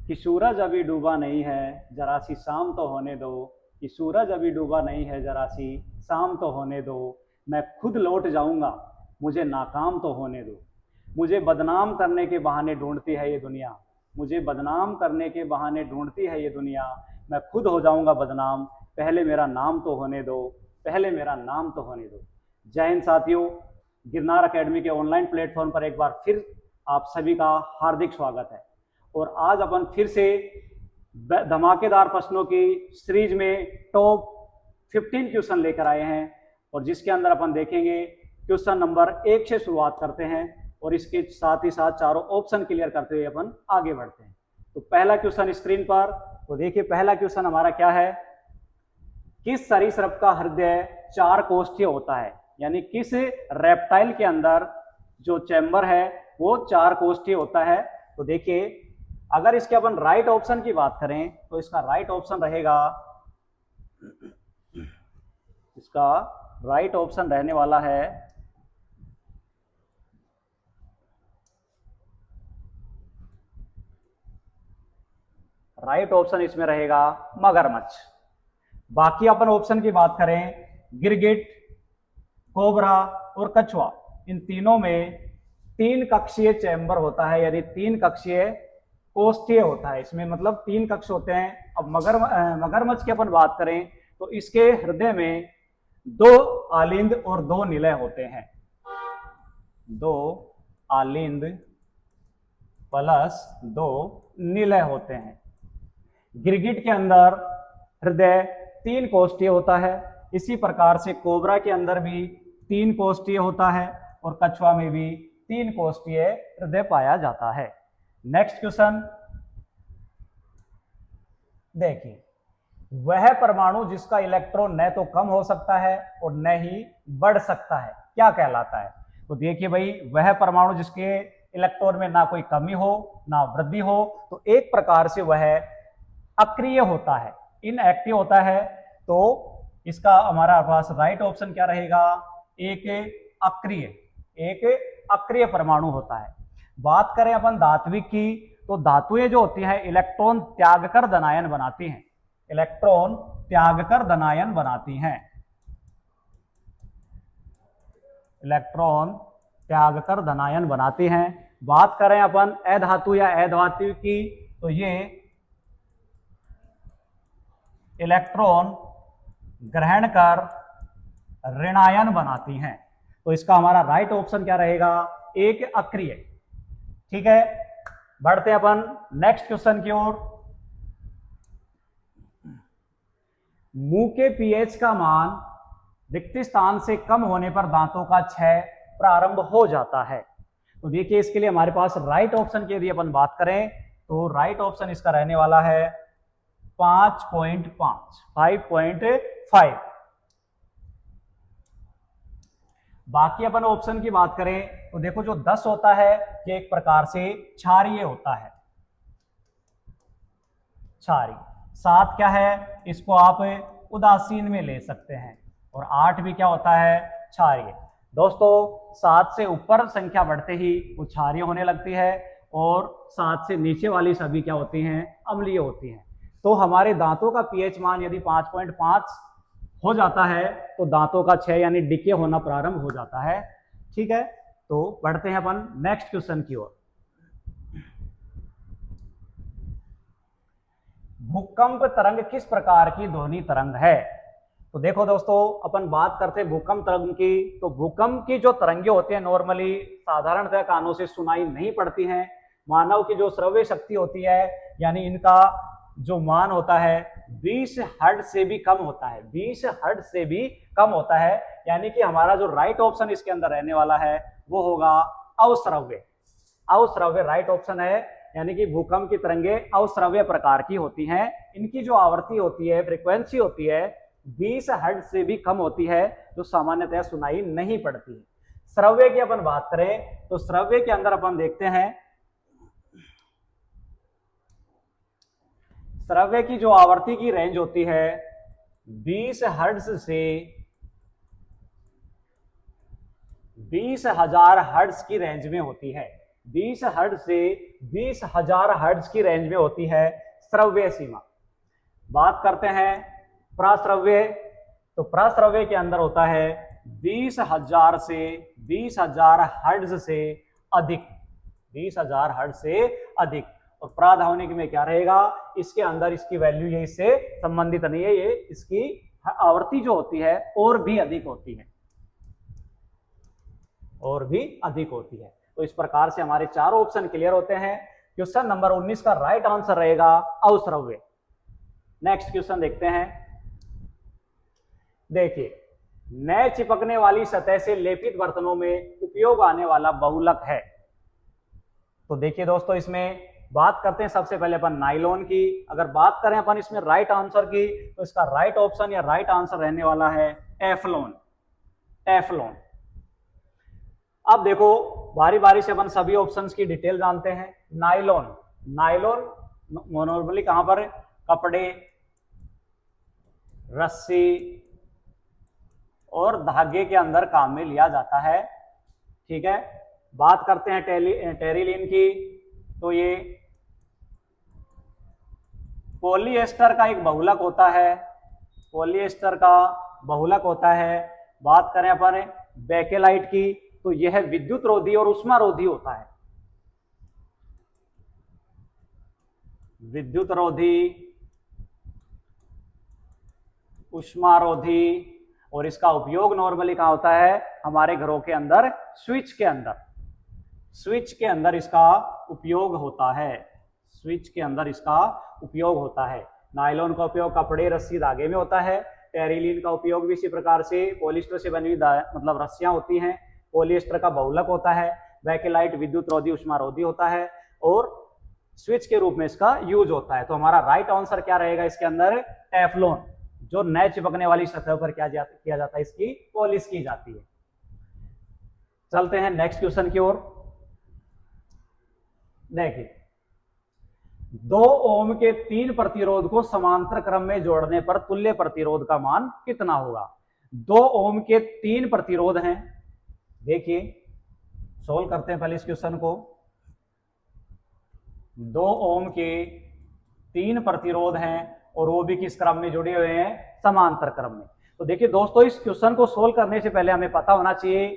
कि सूरज अभी डूबा नहीं है, जरा सी शाम तो होने दो। कि सूरज अभी डूबा नहीं है, जरा सी शाम तो होने दो। मैं खुद लौट जाऊंगा, मुझे नाकाम तो होने दो। मुझे बदनाम करने के बहाने ढूंढती है ये दुनिया। मुझे बदनाम करने के बहाने ढूंढती है ये दुनिया। मैं खुद हो जाऊंगा बदनाम, पहले मेरा नाम तो होने दो। पहले मेरा नाम तो होने दो। जय हिंद साथियों, गिरनार एकेडमी के ऑनलाइन प्लेटफॉर्म पर एक बार फिर आप सभी का हार्दिक स्वागत है। और आज अपन फिर से धमाकेदार प्रश्नों की सीरीज में टॉप 15 क्वेश्चन लेकर आए हैं, और जिसके अंदर अपन देखेंगे क्वेश्चन नंबर 1 से शुरुआत करते हैं और इसके साथ ही साथ चारों ऑप्शन क्लियर करते हुए अपन आगे बढ़ते हैं। तो पहला क्वेश्चन स्क्रीन पर, तो देखिए पहला क्वेश्चन हमारा क्या है। किस सरीसृप का हृदय 4 कोष्ठीय होता है? यानी किस रेप्टाइल के अंदर जो चैम्बर है वो 4 कोष्ठीय होता है? तो देखिए, अगर इसके अपन राइट ऑप्शन की बात करें तो इसका राइट ऑप्शन रहेगा, इसका राइट ऑप्शन रहने वाला है राइट ऑप्शन इसमें रहेगा मगरमच्छ। बाकी अपन ऑप्शन की बात करें, गिरगिट, कोबरा और कछुआ, इन तीनों में 3 कक्षीय चैम्बर होता है, यानी 3 कक्षीय कोष्ठीय होता है। इसमें मतलब 3 कक्ष होते हैं। अब मगरमच्छ की अपन बात करें तो इसके हृदय में 2 आलिंद और 2 निलय होते हैं। 2 आलिंद प्लस 2 निलय होते हैं। गिरगिट के अंदर हृदय 3 कोष्ठीय होता है। इसी प्रकार से कोबरा के अंदर भी 3 कोष्ठीय होता है और कछुआ में भी 3 कोष्ठीय हृदय पाया जाता है। नेक्स्ट क्वेश्चन देखिए, वह परमाणु जिसका इलेक्ट्रॉन न तो कम हो सकता है और न ही बढ़ सकता है क्या कहलाता है? तो देखिए भाई, वह परमाणु जिसके इलेक्ट्रॉन में ना कोई कमी हो ना वृद्धि हो, तो एक प्रकार से वह अक्रिय होता है, इनएक्टिव होता है। तो इसका हमारा पास राइट ऑप्शन क्या रहेगा? एक अक्रिय परमाणु होता है। बात करें अपन धात्विक की, तो धातुएं जो होती हैं इलेक्ट्रॉन त्याग कर धनायन बनाती हैं। इलेक्ट्रॉन त्याग कर धनायन बनाती हैं। इलेक्ट्रॉन त्याग कर धनायन बनाती हैं। बात करें अपन अधातु या अधातु की, तो ये इलेक्ट्रॉन ग्रहण कर ऋणायन बनाती हैं। तो इसका हमारा राइट ऑप्शन क्या रहेगा? एक अक्रिय। ठीक है, बढ़ते हैं अपन नेक्स्ट क्वेश्चन की ओर। मुंह के पीएच का मान रिक्त स्थान से कम होने पर दांतों का क्षय प्रारंभ हो जाता है। तो देखिए, इसके लिए हमारे पास राइट ऑप्शन की यदि अपन बात करें तो राइट ऑप्शन इसका रहने वाला है 5.5। बाकी अपन ऑप्शन की बात करें तो देखो, जो 10 होता है ये एक प्रकार से क्षारीय होता है, क्षारीय। 7 क्या है? इसको आप उदासीन में ले सकते हैं। और 8 भी क्या होता है? क्षारीय। दोस्तों, 7 से ऊपर संख्या बढ़ते ही वो क्षारीय होने लगती है और 7 से नीचे वाली सभी क्या होती हैं? अम्लीय होती हैं। तो हमारे दांतों का पीएच मान यदि 5.5 हो जाता है तो दांतों का क्षय यानी डिके होना प्रारंभ हो जाता है। ठीक है, तो बढ़ते हैं अपन नेक्स्ट क्वेश्चन की ओर। भूकंप तरंग किस प्रकार की ध्वनि तरंग है? तो देखो दोस्तों, अपन बात करते हैं भूकंप तरंग की, तो भूकंप की जो तरंगे होती हैं नॉर्मली साधारणतः कानों से सुनाई नहीं पड़ती हैं। मानव की जो श्रव्य शक्ति होती है, यानी इनका जो मान होता है 20 हर्ट्ज से भी कम होता है, 20 हर्ट्ज से भी कम होता है। यानी कि हमारा जो राइट ऑप्शन इसके अंदर रहने वाला है वो होगा अवश्रव्य। अवश्रव्य राइट ऑप्शन है, यानी कि भूकंप की तरंगे अवश्रव्य प्रकार की होती हैं। इनकी जो आवृत्ति होती है, फ्रीक्वेंसी होती है 20 हर्ट्ज से भी कम होती है, जो सामान्यतः सुनाई नहीं पड़ती है। श्रव्य की अपन बात करें तो श्रव्य के अंदर अपन देखते हैं, श्रव्य की जो आवृत्ति की रेंज होती है 20 हर्ट्ज से 20,000 हर्ट्ज की रेंज में होती है। 20 हर्ट्ज से 20,000 हर्ट्ज की रेंज में होती है श्रव्य सीमा। बात करते हैं प्रश्रव्य, तो प्रश्रव्य के अंदर होता है 20,000 से 20,000 हर्ट्ज से अधिक, 20,000 हर्ट्ज से अधिक। और प्राधानिक में क्या रहेगा, इसके अंदर इसकी वैल्यू ये इससे संबंधित नहीं है, ये इसकी आवृत्ति जो होती है और भी अधिक होती है, और भी अधिक होती है। तो इस प्रकार से हमारे चारों ऑप्शन क्लियर होते हैं। क्वेश्चन नंबर 19 का राइट आंसर रहेगा अश्रव्य। नेक्स्ट क्वेश्चन देखते हैं। देखिए, नए चिपकने वाली सतह से लेपित बर्तनों में उपयोग आने वाला बहुलक है। तो देखिए दोस्तों, इसमें बात करते हैं सबसे पहले अपन नायलॉन की। अगर बात करें अपन इसमें राइट आंसर की, तो इसका राइट ऑप्शन या राइट आंसर रहने वाला है टेफ्लॉन, टेफ्लॉन। अब देखो, बारी बारी से अपन सभी ऑप्शंस की डिटेल जानते हैं। नायलॉन, नायलॉन नॉर्मली कहां पर कपड़े, रस्सी और धागे के अंदर काम में लिया जाता है, ठीक है। बात करते हैं टेरिलीन की, तो ये पॉलिएस्टर का एक बहुलक होता है, पॉलिएस्टर का बहुलक होता है। बात करें अपन बेकेलाइट की, तो यह विद्युत रोधी और उष्मा रोधी होता है, विद्युत रोधी, उष्मा रोधी। और इसका उपयोग नॉर्मली कहां होता है, हमारे घरों के अंदर स्विच के अंदर, स्विच के अंदर इसका उपयोग होता है, स्विच के अंदर इसका उपयोग होता है। नायलॉन का उपयोग कपड़े, रस्सी, धागे में होता है। टेरिलीन का उपयोग भी इसी प्रकार से पॉलिस्टर से बनी हुई मतलब रस्सियां होती हैं, पॉलिएस्टर का बहुलक होता है। बेकेलाइट विद्युत रोधी, उष्मा रोधी होता है, और स्विच के रूप में इसका यूज होता है। तो हमारा राइट आंसर क्या रहेगा इसके अंदर, टेफ्लॉन, जो नए चिपकने वाली सतह पर क्या किया जाता है, इसकी पॉलिश की जाती है। चलते हैं नेक्स्ट क्वेश्चन की ओर। देखिए, 2 ओम के 3 प्रतिरोध को समांतर क्रम में जोड़ने पर तुल्य प्रतिरोध का मान कितना होगा। 2 ओम के 3 प्रतिरोध हैं। देखिए, सोल्व करते हैं पहले इस क्वेश्चन को। 2 ओम के 3 प्रतिरोध हैं और वो भी किस क्रम में जुड़े हुए हैं, समांतर क्रम में। तो देखिए दोस्तों, इस क्वेश्चन को सोल्व करने से पहले हमें पता होना चाहिए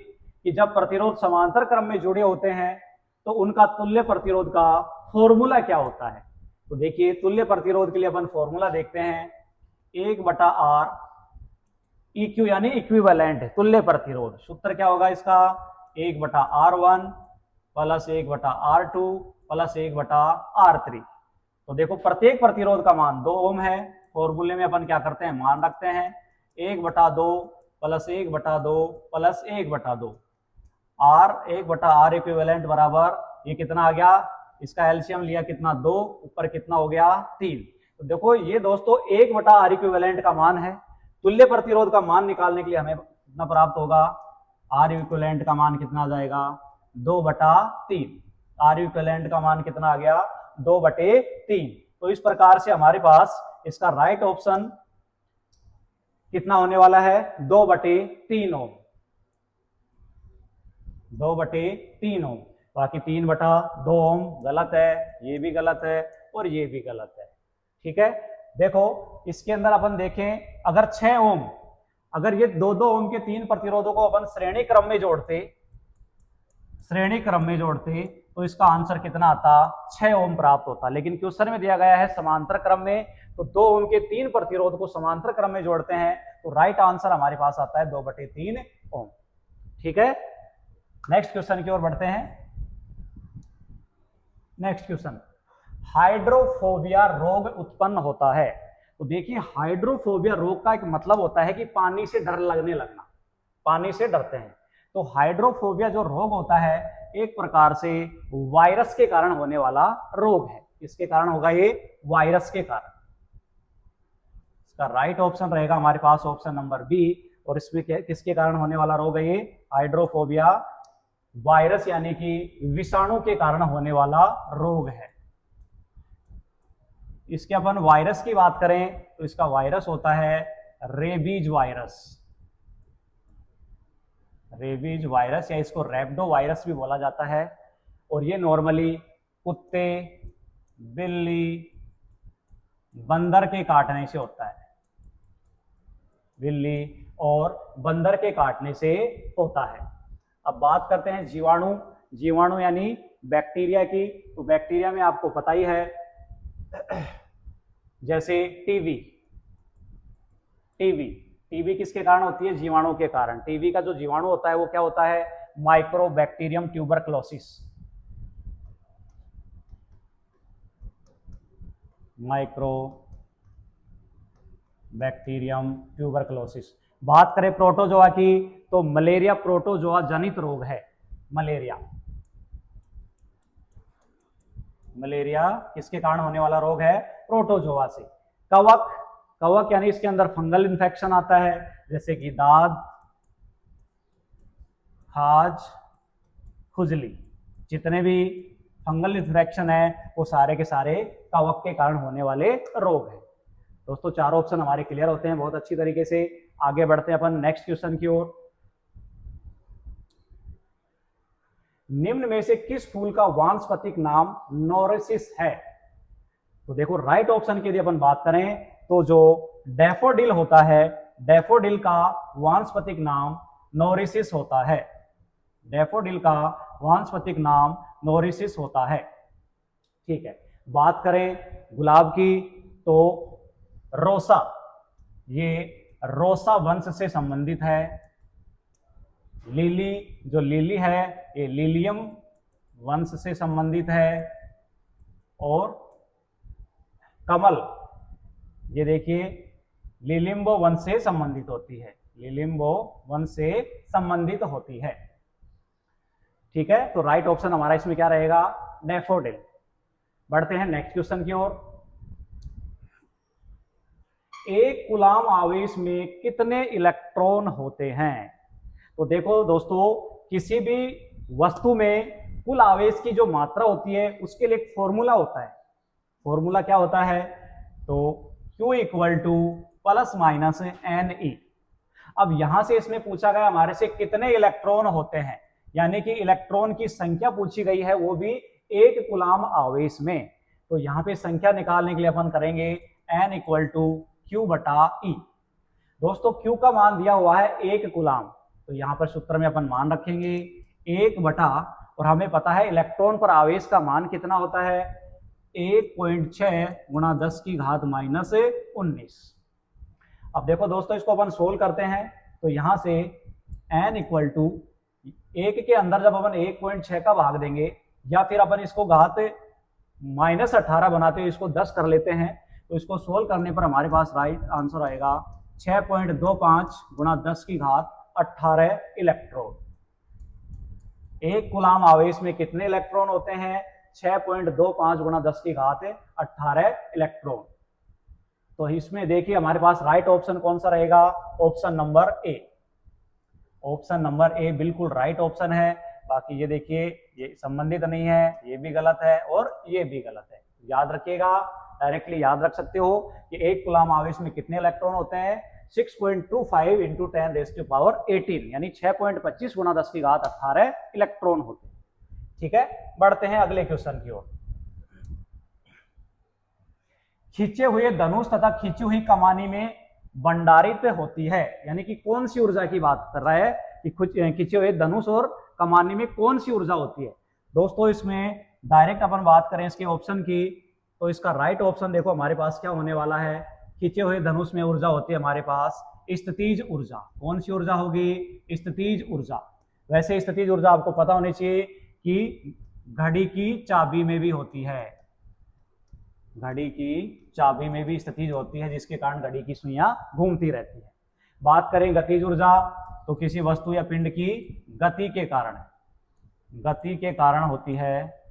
कि जब प्रतिरोध समांतर क्रम में जुड़े होते हैं तो उनका तुल्य प्रतिरोध का फॉर्मूला क्या होता है। तो देखिए, तुल्य प्रतिरोध के लिए अपन फॉर्मूला देखते हैं, 1/R EQ यानी इक्विवेलेंट तुल्य प्रतिरोध। सूत्र क्या होगा इसका, 1/R1 plus 1/R2 plus 1/R3। तो देखो, प्रत्येक प्रतिरोध का मान 2 ओम है। फॉर्मूले में अपन क्या करते हैं, मान रखते हैं 1/2 plus 1/2 plus 1/2। R 1/R equivalent बराबर ये कितना आ गया, इसका एलसीएम लिया कितना, 2, ऊपर कितना हो गया, 3। तो देखो ये दोस्तों 1/R इक्विवेलेंट का मान है। तुल्य प्रतिरोध का मान निकालने के लिए हमें कितना प्राप्त होगा, R इक्विवेलेंट का मान कितना आ जाएगा, 2/3। R इक्विवेलेंट का मान कितना आ गया, 2/3। तो इस प्रकार से हमारे पास इसका राइट ऑप्शन कितना होने वाला है, 2/3 ओम, 2/3 ओम। बाकी 3/2 ओम गलत है, ये भी गलत है और ये भी गलत है, ठीक है। देखो, इसके अंदर अपन देखें, अगर 6 ओम, अगर ये 2-2 ओम के 3 प्रतिरोधों को अपन श्रेणी क्रम में जोड़ते, श्रेणी क्रम में जोड़ते, तो इसका आंसर कितना आता, 6 ओम प्राप्त होता। लेकिन क्वेश्चन में दिया गया है समांतर क्रम में, तो 2 ओम के 3 प्रतिरोध को समांतर क्रम में जोड़ते हैं, तो राइट आंसर हमारे पास आता है 2/3 ओम, ठीक है। नेक्स्ट क्वेश्चन की ओर बढ़ते हैं। नेक्स्ट क्वेश्चन, हाइड्रोफोबिया रोग उत्पन्न होता है। तो देखिए, हाइड्रोफोबिया रोग का एक मतलब होता है कि पानी से डर लगने लगना, पानी से डरते हैं। तो हाइड्रोफोबिया जो रोग होता है, एक प्रकार से वायरस के कारण होने वाला रोग है। किसके कारण होगा ये, वायरस के कारण। इसका राइट ऑप्शन रहेगा हमारे पास ऑप्शन नंबर बी। और इसमें किसके कारण होने वाला रोग है ये, हाइड्रोफोबिया, वायरस यानी कि विषाणु के कारण होने वाला रोग है। इसके अपन वायरस की बात करें तो इसका वायरस होता है रेबीज वायरस, रेबीज वायरस, या इसको रैप्डो वायरस भी बोला जाता है। और ये नॉर्मली कुत्ते, बिल्ली, बंदर के काटने से होता है, बिल्ली और बंदर के काटने से होता है। अब बात करते हैं जीवाणु। जीवाणु यानी बैक्टीरिया की। तो बैक्टीरिया में आपको पता ही है, जैसे टीबी, टीबी टीबी किसके कारण होती है? जीवाणु के कारण। टीबी का जो जीवाणु होता है वो क्या होता है? Mycobacterium tuberculosis, mycobacterium tuberculosis. बात करें प्रोटोजोआ की, तो मलेरिया प्रोटोजोआ जनित रोग है। मलेरिया, मलेरिया किसके कारण होने वाला रोग है? प्रोटोजोआ से। कवक, कवक यानी इसके अंदर फंगल इन्फेक्शन आता है, जैसे कि दाद, खाज, खुजली। जितने भी फंगल इन्फेक्शन है वो सारे के सारे कवक के कारण होने वाले रोग हैं। दोस्तों चारों ऑप्शन हमारे क्लियर होते हैं बहुत अच्छी तरीके से। आगे बढ़ते हैं अपन नेक्स्ट क्वेश्चन की ओर। निम्न में से किस फूल का वानस्पतिक नाम नोरिसिस है? तो देखो राइट ऑप्शन के लिए अपन बात करें तो जो डैफोडिल होता है, डैफोडिल का वानस्पतिक नाम नोरिसिस होता है। डैफोडिल का वानस्पतिक नाम नोरिसिस होता है। ठीक है, बात करें गुलाब की तो रोसा, ये रोसा वंश से संबंधित है। लिली, जो लिली है ये लिलियम वंश से संबंधित है। और कमल, ये देखिए लिलिम्बो वंश से संबंधित होती है, लिलिम्बो वंश से संबंधित होती है। ठीक है, तो राइट ऑप्शन हमारा इसमें क्या रहेगा? डैफोडिल। बढ़ते हैं नेक्स्ट क्वेश्चन की ओर। एक कूलाम आवेश में कितने इलेक्ट्रॉन होते हैं? तो देखो दोस्तों, किसी भी वस्तु में कुल आवेश की जो मात्रा होती है उसके लिए एक फॉर्मूला होता है। फॉर्मूला क्या होता है? तो Q equal two plus minus NE। अब यहां से इसमें पूछा गया हमारे से कितने इलेक्ट्रॉन होते हैं, यानी कि इलेक्ट्रॉन की संख्या पूछी गई है, वो भी एक कूलाम आवेश में। तो यहां पे संख्या निकालने के लिए अपन करेंगे N इक्वल टू Q बटा E। दोस्तों Q का मान दिया हुआ है एक कूलाम, तो यहां पर सूत्र में अपन मान रखेंगे एक बटा, और हमें पता है इलेक्ट्रॉन पर आवेश का मान कितना होता है? 1.6 गुणा 10 की घात माइनस 19। अब देखो दोस्तों, इसको अपन सोल्व करते हैं तो यहां से n इक्वल टू एक के अंदर जब अपन 1.6 का भाग देंगे, या फिर अपन इसको घात -18 बनाते हुए इसको 10 कर लेते हैं, तो इसको सोल्व करने पर हमारे पास राइट आंसर आएगा 6.25 गुणा 10 की घात 18 इलेक्ट्रॉन। एक कूलाम आवेश में कितने इलेक्ट्रॉन होते हैं? 6.25 गुणा 10 की घात 18 इलेक्ट्रॉन। तो इसमें देखिए हमारे पास राइट ऑप्शन कौन सा रहेगा? Option number A. Option number A बिल्कुल राइट ऑप्शन है। बाकी ये देखिए ये संबंधित नहीं है, ये भी गलत है और ये भी गलत है। याद रखिएगा, डायरेक्टली याद रख सकते हो कि एक कूलाम आवेश में कितने इलेक्ट्रॉन होते हैं? 6.25 इंटू 10⁻18 यानी 6.25 गुणा 10 की घात 18 इलेक्ट्रॉन होते हैं। ठीक है, बढ़ते हैं अगले क्वेश्चन की ओर। खींचे हुए धनुष तथा खींची हुई कमानी में भंडारित होती है, यानी कि कौन सी ऊर्जा की बात कर रहा है कि खींचे हुए धनुष और कमानी में कौन सी ऊर्जा होती है? दोस्तों इसमें डायरेक्ट अपन बात करें इसके ऑप्शन की, तो इसका राइट ऑप्शन देखो हमारे पास क्या होने वाला है? खींचे हुए धनुष में ऊर्जा होती है हमारे पास स्थितिज ऊर्जा। कौन सी ऊर्जा होगी? स्थितिज ऊर्जा। वैसे स्थितिज ऊर्जा आपको पता होनी चाहिए कि घड़ी की चाबी में भी होती है, घड़ी की चाबी में भी स्थितिज होती है, जिसके कारण घड़ी की सुइयां घूमती रहती है। बात करें गतिज ऊर्जा, तो किसी वस्तु या पिंड की गति के कारण, गति के कारण होती है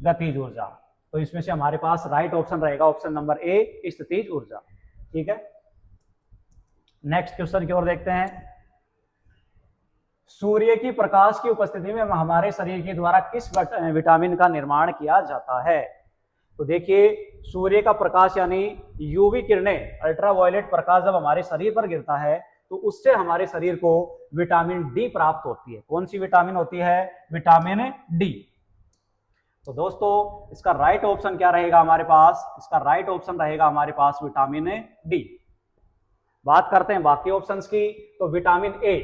गतिज ऊर्जा। तो इसमें से हमारे पास राइट ऑप्शन रहेगा ऑप्शन नंबर ए, स्थितिज ऊर्जा। ठीक है, नेक्स्ट क्वेश्चन की ओर देखते हैं। सूर्य की प्रकाश की उपस्थिति में हमारे शरीर के द्वारा किस विटामिन का निर्माण किया जाता है? तो देखिए सूर्य का प्रकाश यानी यूवी किरणें, अल्ट्रावायलेट प्रकाश जब हमारे शरीर पर गिरता है तो उससे हमारे शरीर को विटामिन डी प्राप्त होती है। कौन सी विटामिन होती है? Vitamin D. तो दोस्तों इसका राइट ऑप्शन क्या रहेगा हमारे पास? इसका राइट ऑप्शन रहेगा हमारे पास विटामिन डी। बात करते हैं बाकी ऑप्शंस की। तो विटामिन ए,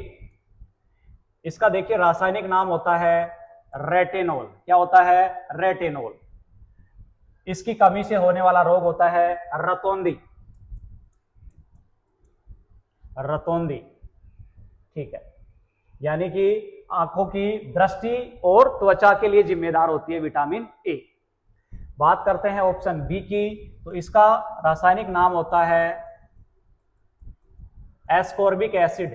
इसका देखिए रासायनिक नाम होता है रेटिनोल। क्या होता है? रेटिनोल। इसकी कमी से होने वाला रोग होता है रतौंधी। रतौंधी, ठीक है, यानी कि आंखों की दृष्टि और त्वचा के लिए जिम्मेदार होती है विटामिन ए। बात करते हैं ऑप्शन बी की। तो इसका रासायनिक नाम होता है एस्कॉर्बिक एसिड।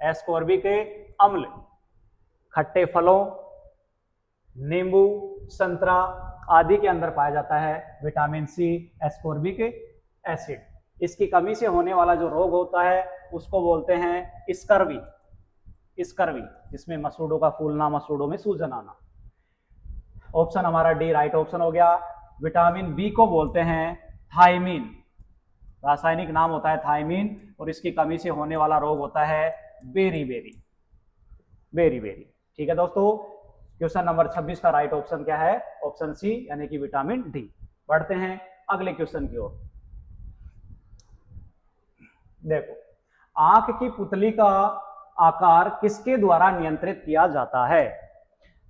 एस्कॉर्बिक अम्ल। खट्टे फलों, नींबू, संतरा आदि के अंदर पाया जाता है विटामिन सी, एस्कॉर्बिक एसिड। इसकी कमी से होने वाला जो रोग होता है उसको बोलते हैं स्कर्वी। स्कर्वी, जिसमें मसूड़ों का फूलना, मसूड़ों में सूजन आना। ऑप्शन हमारा डी राइट ऑप्शन हो गया। विटामिन बी को बोलते हैं थायमीन। रासायनिक नाम होता है थायमीन और इसकी कमी से होने वाला रोग होता है बेरीबेरी। बेरीबेरी, ठीक है दोस्तों। क्वेश्चन नंबर 26 का राइट ऑप्शन क्या है? ऑप्शन सी, यानी कि विटामिन डी। बढ़ते हैं अगले क्वेश्चन की ओर। देखो, आंख की पुतली का आकार किसके द्वारा नियंत्रित किया जाता है?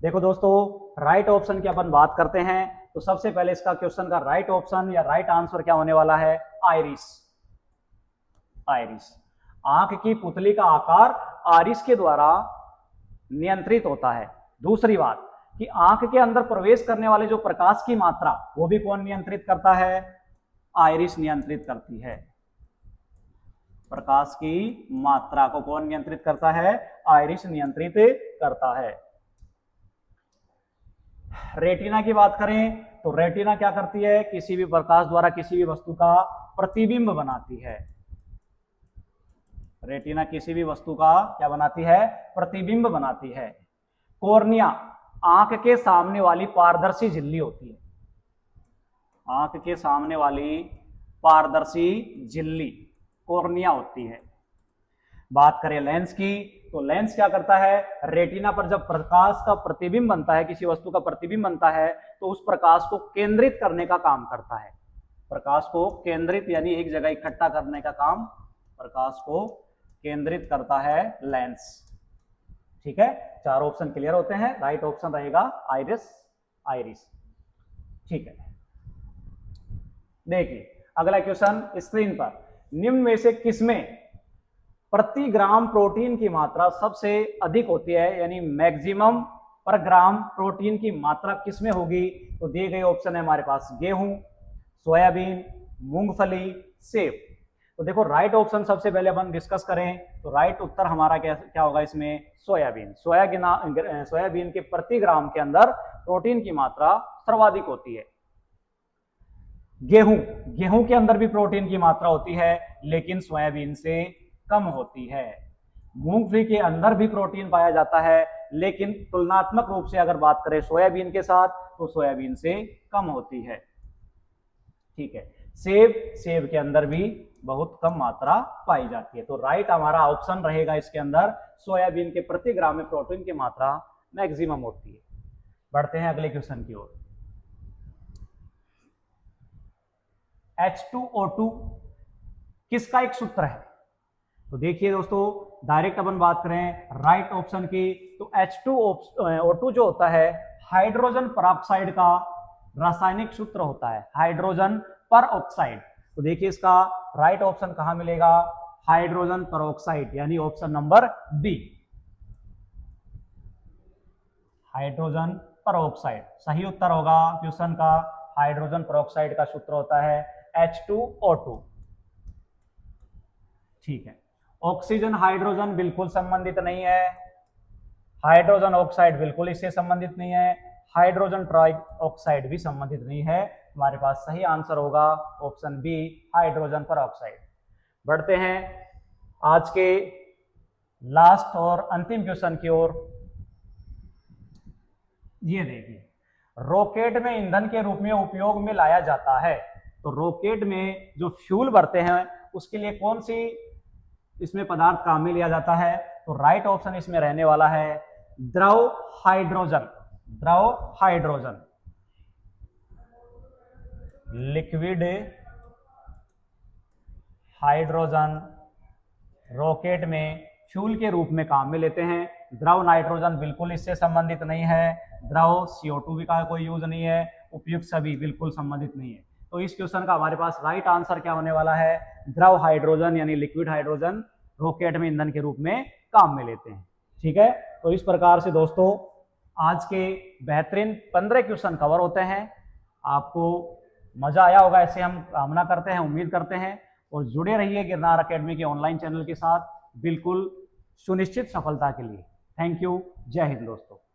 देखो दोस्तों, राइट ऑप्शन की अपन बात करते हैं तो सबसे पहले इसका क्वेश्चन का राइट ऑप्शन या राइट आंसर क्या होने वाला है? आइरिस। आइरिस। आंख की पुतली का आकार आइरिस के द्वारा नियंत्रित होता है। दूसरी बात कि आंख के अंदर प्रवेश करने वाले जो प्रकाश की मात्रा, वो भी कौन नियंत्रित करता है? आइरिस नियंत्रित करती है। प्रकाश की मात्रा को कौन नियंत्रित करता है? आइरिस नियंत्रित करता है। रेटिना की बात करें तो रेटिना क्या करती है? किसी भी प्रकाश द्वारा किसी भी वस्तु का प्रतिबिंब बनाती है। रेटिना किसी भी वस्तु का क्या बनाती है? प्रतिबिंब बनाती है। कॉर्निया आंख के सामने वाली पारदर्शी झिल्ली होती है। आंख के सामने वाली पारदर्शी झिल्ली कॉर्निया होती है। बात करें लेंस की तो लेंस क्या करता है? रेटिना पर जब प्रकाश का प्रतिबिंब बनता है, किसी वस्तु का प्रतिबिंब बनता है, तो उस प्रकाश को केंद्रित करने का काम करता है। प्रकाश को केंद्रित यानी एक जगह इकट्ठा करने का काम प्रकाश को केंद्रित करता है लेंस। ठीक है, चार ऑप्शन क्लियर होते हैं। राइट ऑप्शन रहेगा आइरिस। आइरिस, ठीक है। देखिए अगला क्वेश्चन स्क्रीन पर, निम्न में से किसमें प्रति ग्राम प्रोटीन की मात्रा सबसे अधिक होती है, यानी मैक्सिमम पर ग्राम प्रोटीन की मात्रा किसमें होगी? तो दिए गए ऑप्शन है हमारे पास गेहूं, सोयाबीन, मूंगफली, सेब। तो देखो राइट ऑप्शन सबसे पहले अपन डिस्कस करें तो राइट उत्तर हमारा क्या होगा इसमें? सोयाबीन। सोयाबीन के प्रति ग्राम के अंदर प्रोटीन की मात्रा सर्वाधिक होती है। गेहूं के अंदर भी प्रोटीन की मात्रा होती है लेकिन सोयाबीन से कम होती है। मूंगफली के अंदर भी प्रोटीन पाया जाता है लेकिन तुलनात्मक रूप से अगर बात करें सोयाबीन के साथ तो सोयाबीन से कम होती है। ठीक है, सेब के अंदर भी बहुत कम मात्रा पाई जाती है। तो राइट हमारा ऑप्शन रहेगा इसके अंदर, सोयाबीन के प्रति ग्राम में प्रोटीन की मात्रा मैक्सिमम होती है। बढ़ते हैं अगले क्वेश्चन की ओर। H2O2 किसका एक सूत्र है? तो देखिए दोस्तों, डायरेक्ट अपन बात करें राइट ऑप्शन की तो H2O2 जो होता है हाइड्रोजन परऑक्साइड का रासायनिक सूत्र होता है। Hydrogen peroxide. तो देखिए इसका राइट ऑप्शन कहां मिलेगा? हाइड्रोजन परऑक्साइड, यानी option number B, hydrogen peroxide सही उत्तर होगा क्वेश्चन का। हाइड्रोजन परऑक्साइड का सूत्र होता है H2O2। ठीक है, ऑक्सीजन हाइड्रोजन बिल्कुल संबंधित नहीं है, हाइड्रोजन ऑक्साइड बिल्कुल इससे संबंधित नहीं है, हाइड्रोजन ट्राई ऑक्साइड भी संबंधित नहीं है। हमारे पास सही आंसर होगा ऑप्शन बी, हाइड्रोजन परऑक्साइड। बढ़ते हैं आज के लास्ट और अंतिम क्वेश्चन की ओर। ये देखिए, रॉकेट में ईंधन के रूप में उपयोग में लाया जाता है। तो रॉकेट में जो फ्यूल भरते हैं उसके लिए कौन सी इसमें पदार्थ काम में लिया जाता है? तो राइट ऑप्शन इसमें रहने वाला है द्रव हाइड्रोजन। द्रव हाइड्रोजन, लिक्विड हाइड्रोजन रॉकेट में फ्यूल के रूप में काम में लेते हैं। द्रव नाइट्रोजन बिल्कुल इससे संबंधित नहीं है, द्रव CO2 भी का कोई यूज नहीं है, उपयुक्त सभी बिल्कुल संबंधित नहीं है। तो इस क्वेश्चन का हमारे पास राइट आंसर क्या होने वाला है, द्रव हाइड्रोजन यानी लिक्विड हाइड्रोजन रॉकेट में ईंधन के रूप में काम में लेते हैं। ठीक है, तो इस प्रकार से दोस्तों आज के बेहतरीन 15 क्वेश्चन कवर होते हैं। आपको मजा आया होगा, ऐसे हम कामना करते हैं, उम्मीद करते हैं। और जुड़े रहिए गिरनार एकेडमी के ऑनलाइन चैनल के साथ बिल्कुल सुनिश्चित सफलता के लिए। Thank you. जय हिंद दोस्तों।